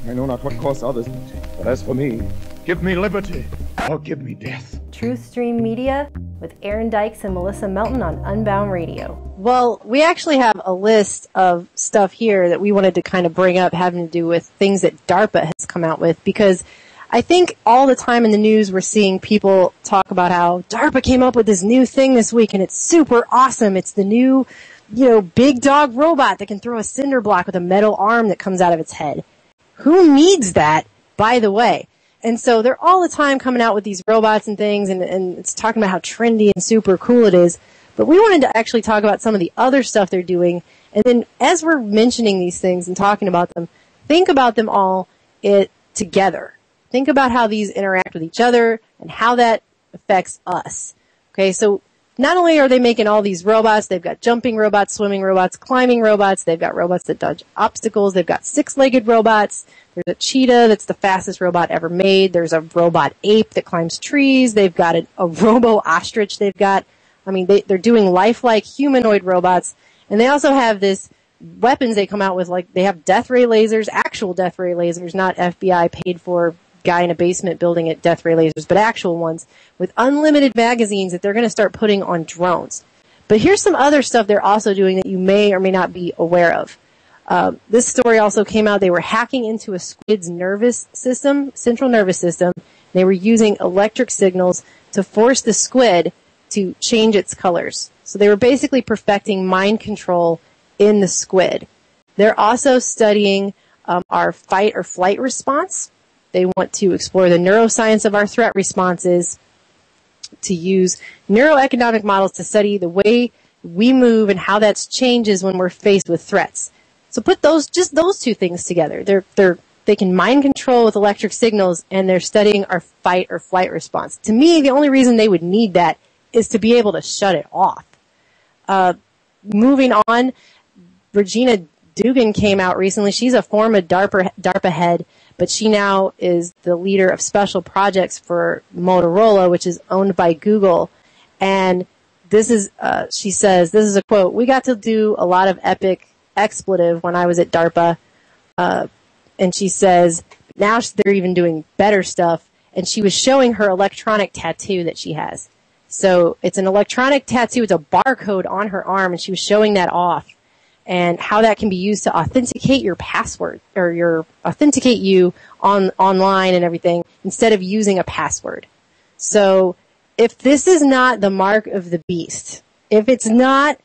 I know not what costs others, but as for me, give me liberty or give me death. Truth Stream Media with Aaron Dykes and Melissa Melton on Unbound Radio. Well, we actually have a list of stuff here that we wanted to kind of bring up having to do with things that DARPA has come out with, because I think all the time in the news we're seeing people talk about how DARPA came up with this new thing this week and it's super awesome. It's the new, big dog robot that can throw a cinder block with a metal arm that comes out of its head. Who needs that, by the way? And so they're all the time coming out with these robots and things, and it's talking about how trendy and super cool it is. But we wanted to actually talk about some of the other stuff they're doing. And then as we're mentioning these things and talking about them, think about them all together. Think about how these interact with each other and how that affects us. Okay, so not only are they making all these robots, they've got jumping robots, swimming robots, climbing robots, they've got robots that dodge obstacles, they've got six-legged robots, there's a cheetah that's the fastest robot ever made, there's a robot ape that climbs trees, they've got a robo-ostrich they're doing lifelike humanoid robots, and they also have this weapons they come out with, like they have death ray lasers, actual death ray lasers, not FBI paid for guy in a basement building at death ray lasers, but actual ones with unlimited magazines that they're going to start putting on drones. But here's some other stuff they're also doing that you may or may not be aware of. This story also came out. They were hacking into a squid's central nervous system. They were using electric signals to force the squid to change its colors. So they were basically perfecting mind control in the squid. They're also studying our fight or flight response. They want to explore the neuroscience of our threat responses, to use neuroeconomic models to study the way we move and how that changes when we're faced with threats. So put those two things together. They can mind control with electric signals, and they're studying our fight or flight response. To me, the only reason they would need that is to be able to shut it off. Moving on, Regina Dugan came out recently. She's a former DARPA head, but she now is the leader of special projects for Motorola, which is owned by Google. And she says, this is a quote, "We got to do a lot of epic expletive when I was at DARPA." And she says, now they're even doing better stuff. And she was showing her electronic tattoo that she has. So it's an electronic tattoo. It's a barcode on her arm, and she was showing that off, and how that can be used to authenticate your password or authenticate you online and everything instead of using a password. So if this is not the mark of the beast, if it's not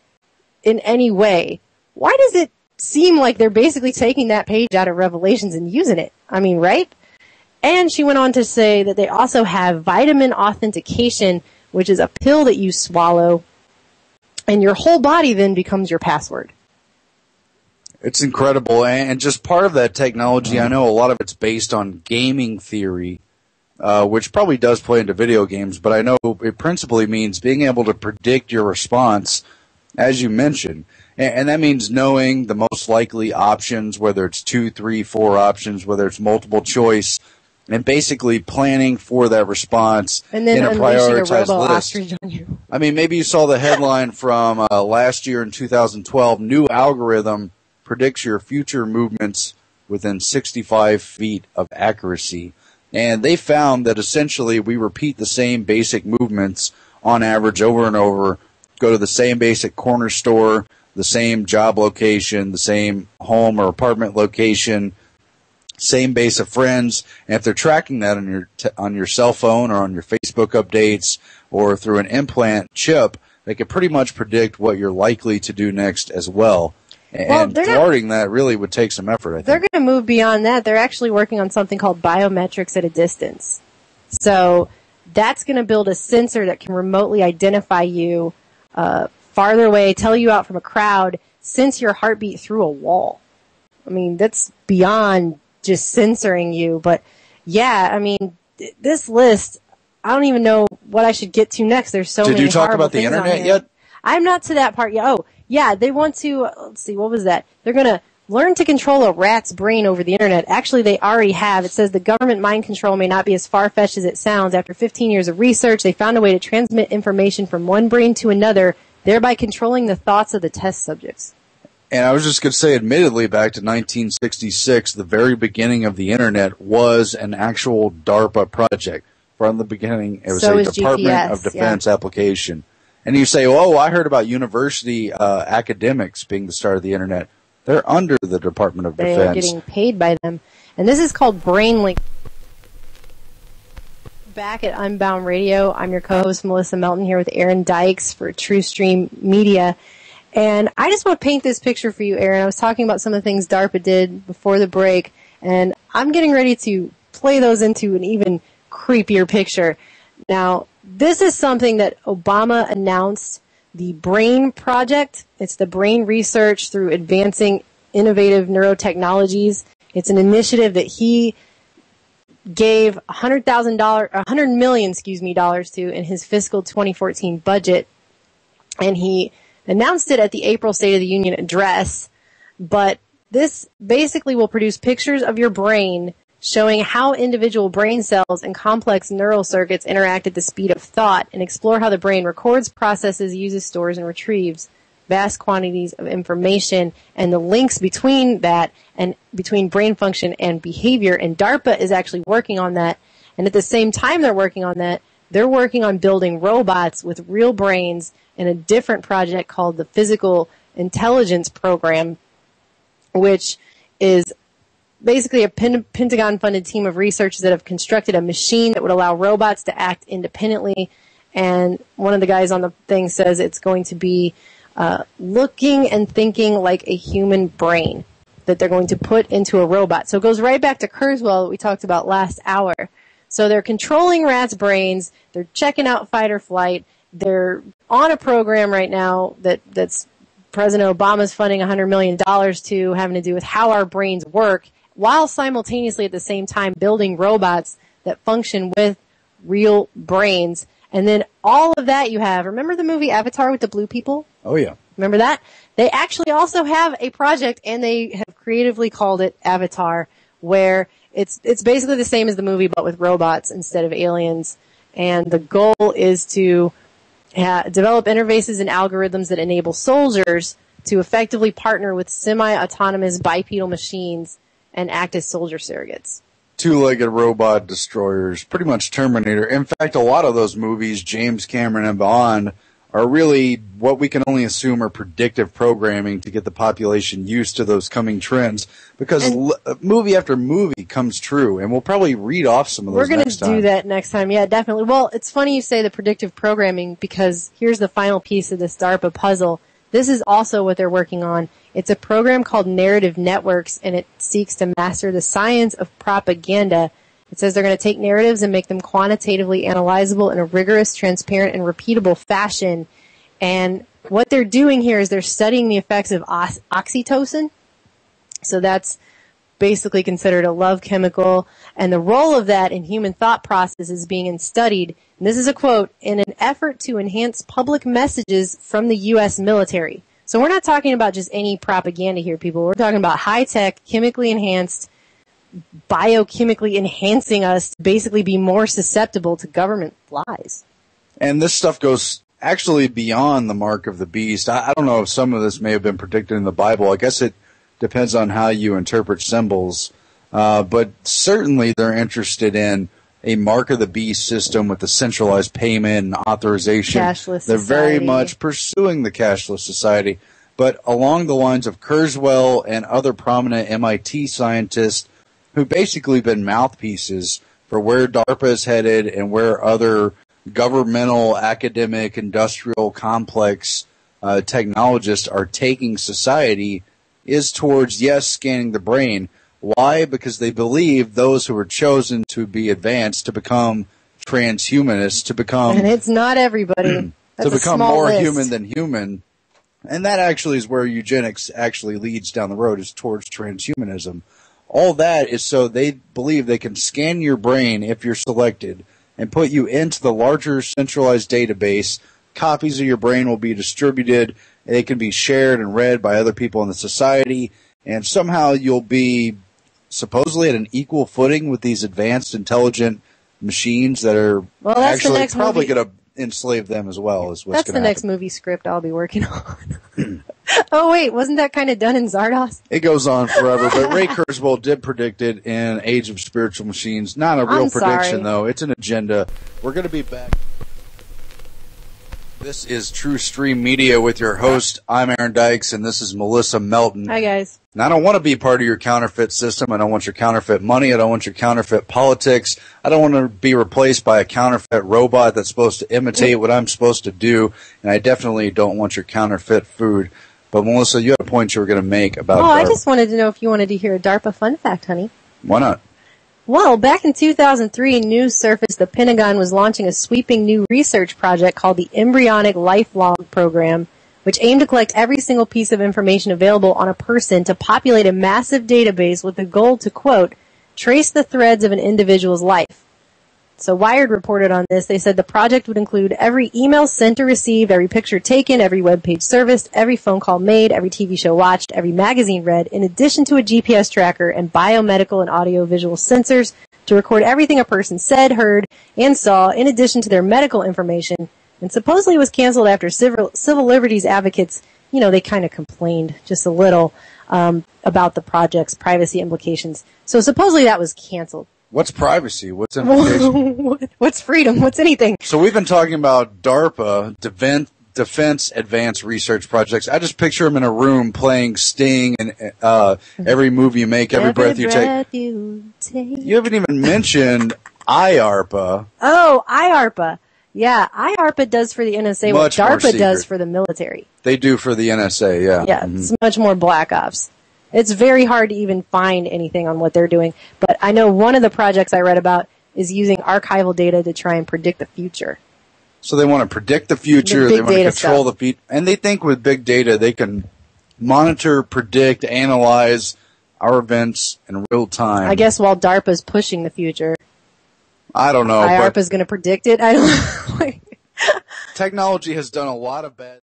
in any way, why does it seem like they're basically taking that page out of Revelations and using it? I mean, right? And she went on to say that they also have vitamin authentication, which is a pill that you swallow, and your whole body then becomes your password. It's incredible, and just part of that technology, I know a lot of it's based on gaming theory, which probably does play into video games, but I know it principally means being able to predict your response, as you mentioned. And that means knowing the most likely options, whether it's 2, 3, 4 options, whether it's multiple choice, and basically planning for that response and then in a prioritized list. On you. I mean, maybe you saw the headline from last year in 2012, new algorithm predicts your future movements within 65 feet of accuracy. And they found that essentially we repeat the same basic movements on average over and over, go to the same basic corner store, the same job location, the same home or apartment location, same base of friends. And if they're tracking that on your cell phone or on your Facebook updates or through an implant chip, they can pretty much predict what you're likely to do next as well. And thwarting that really would take some effort, I think. They're going to move beyond that. They're actually working on something called biometrics at a distance. So that's going to build a sensor that can remotely identify you farther away, tell you out from a crowd, sense your heartbeat through a wall. I mean, that's beyond just censoring you. But, yeah, I mean, this list, I don't even know what I should get to next. There's so many Did you talk horrible about the things internet on yet? I'm not to that part yet. Oh, yeah, they want to, let's see, what was that? They're going to learn to control a rat's brain over the internet. Actually, they already have. It says the government mind control may not be as far-fetched as it sounds. After 15 years of research, they found a way to transmit information from one brain to another, thereby controlling the thoughts of the test subjects. And I was just going to say, admittedly, back to 1966, the very beginning of the Internet was an actual DARPA project. From the beginning, it was a Department GPS, of Defense application. And you say, oh, I heard about university academics being the start of the Internet. They're under the Department of Defense. They're getting paid by them. And this is called BrainLink. Back at Unbound Radio, I'm your co-host, Melissa Melton, here with Aaron Dykes for True Stream Media. And I just want to paint this picture for you, Aaron. I was talking about some of the things DARPA did before the break, and I'm getting ready to play those into an even creepier picture. Now, this is something that Obama announced, the BRAIN Project. It's the brain research through advancing innovative neurotechnologies. It's an initiative that he gave $100 million to in his fiscal 2014 budget, and he announced it at the April State of the Union address. But this basically will produce pictures of your brain showing how individual brain cells and complex neural circuits interact at the speed of thought, and explore how the brain records, processes, uses, stores, and retrieves vast quantities of information, and the links between that and between brain function and behavior. And DARPA is actually working on that. And at the same time they're working on that, they're working on building robots with real brains in a different project called the Physical Intelligence Program, which is basically a Pentagon-funded team of researchers that have constructed a machine that would allow robots to act independently. And one of the guys on the thing says it's going to be looking and thinking like a human brain that they're going to put into a robot. So it goes right back to Kurzweil that we talked about last hour. So they're controlling rats' brains. They're checking out fight or flight. They're on a program right now that's President Obama's funding $100 million to, having to do with how our brains work, while simultaneously at the same time building robots that function with real brains. And then all of that you have, remember the movie Avatar with the blue people? Oh, yeah. Remember that? They actually also have a project, and they have creatively called it Avatar, where it's basically the same as the movie, but with robots instead of aliens. And the goal is to develop interfaces and algorithms that enable soldiers to effectively partner with semi-autonomous bipedal machines and act as soldier surrogates. Two-legged robot destroyers, pretty much Terminator. In fact, a lot of those movies, James Cameron and Bond, are really what we can only assume are predictive programming to get the population used to those coming trends, because movie after movie comes true, and we'll probably read off some of those next time. We're going to do that next time, yeah, definitely. Well, it's funny you say the predictive programming, because here's the final piece of this DARPA puzzle. This is also what they're working on. It's a program called Narrative Networks, and it seeks to master the science of propaganda. It says they're going to take narratives and make them quantitatively analyzable in a rigorous, transparent, and repeatable fashion. And what they're doing here is they're studying the effects of oxytocin. So that's basically considered a love chemical. And the role of that in human thought process is being studied, and this is a quote, in an effort to enhance public messages from the U.S. military. So we're not talking about just any propaganda here, people. We're talking about high-tech, chemically enhanced, biochemically enhancing us to basically be more susceptible to government lies. And this stuff goes actually beyond the mark of the beast. I don't know if some of this may have been predicted in the Bible. I guess it depends on how you interpret symbols. But certainly they're interested in a mark of the beast system with the centralized payment and authorization. Cashless They're society. very much pursuing the cashless society. But along the lines of Kurzweil and other prominent MIT scientists who've basically been mouthpieces for where DARPA is headed and where other governmental, academic, industrial complex technologists are taking society, is towards, yes, scanning the brain. Why? Because they believe those who are chosen to be advanced, to become transhumanists, to become... And it's not everybody. to become more list. human than human. And that actually is where eugenics actually leads down the road, is towards transhumanism. All that is so they believe they can scan your brain if you're selected and put you into the larger centralized database. Copies of your brain will be distributed. They can be shared and read by other people in the society. And somehow you'll be supposedly at an equal footing with these advanced, intelligent machines that are probably going to enslave them as well. Is what's That's the happen. next movie script I'll be working on. Oh wait, wasn't that kind of done in Zardos? It goes on forever, but Ray Kurzweil did predict it in Age of Spiritual Machines. Not a real prediction, though. It's an agenda. We're going to be back. This is True Stream Media with your host. I'm Aaron Dykes, and this is Melissa Melton. Hi, guys. And I don't want to be part of your counterfeit system. I don't want your counterfeit money. I don't want your counterfeit politics. I don't want to be replaced by a counterfeit robot that's supposed to imitate what I'm supposed to do. And I definitely don't want your counterfeit food. But, Melissa, you had a point you were going to make about DARPA. I just wanted to know if you wanted to hear a DARPA fun fact, honey. Why not? Well, back in 2003, news surfaced the Pentagon was launching a sweeping new research project called the Embryonic Life Log Program, which aimed to collect every single piece of information available on a person to populate a massive database with the goal to, quote, trace the threads of an individual's life. So Wired reported on this. They said the project would include every email sent or received, every picture taken, every web page serviced, every phone call made, every TV show watched, every magazine read, in addition to a GPS tracker and biomedical and audio-visual sensors to record everything a person said, heard, and saw, in addition to their medical information. And supposedly it was canceled after civil liberties advocates, they kind of complained just a little about the project's privacy implications. So supposedly that was canceled. What's privacy? What's implication? What's freedom? What's anything? So we've been talking about DARPA, Defense Advanced Research Projects. I just picture them in a room playing Sting and every move you make, every breath you take. You haven't even mentioned IARPA. Oh, IARPA. Yeah, IARPA does for the NSA what DARPA does for the military. They do for the NSA, yeah. Yeah, It's much more black ops. It's very hard to even find anything on what they're doing. But I know one of the projects I read about is using archival data to try and predict the future. So they want to predict the future, they want to control the future, and they think with big data they can monitor, predict, analyze our events in real time. I guess while DARPA's pushing the future. I don't know. IARPA's going to predict it. I don't know. Technology has done a lot of bad.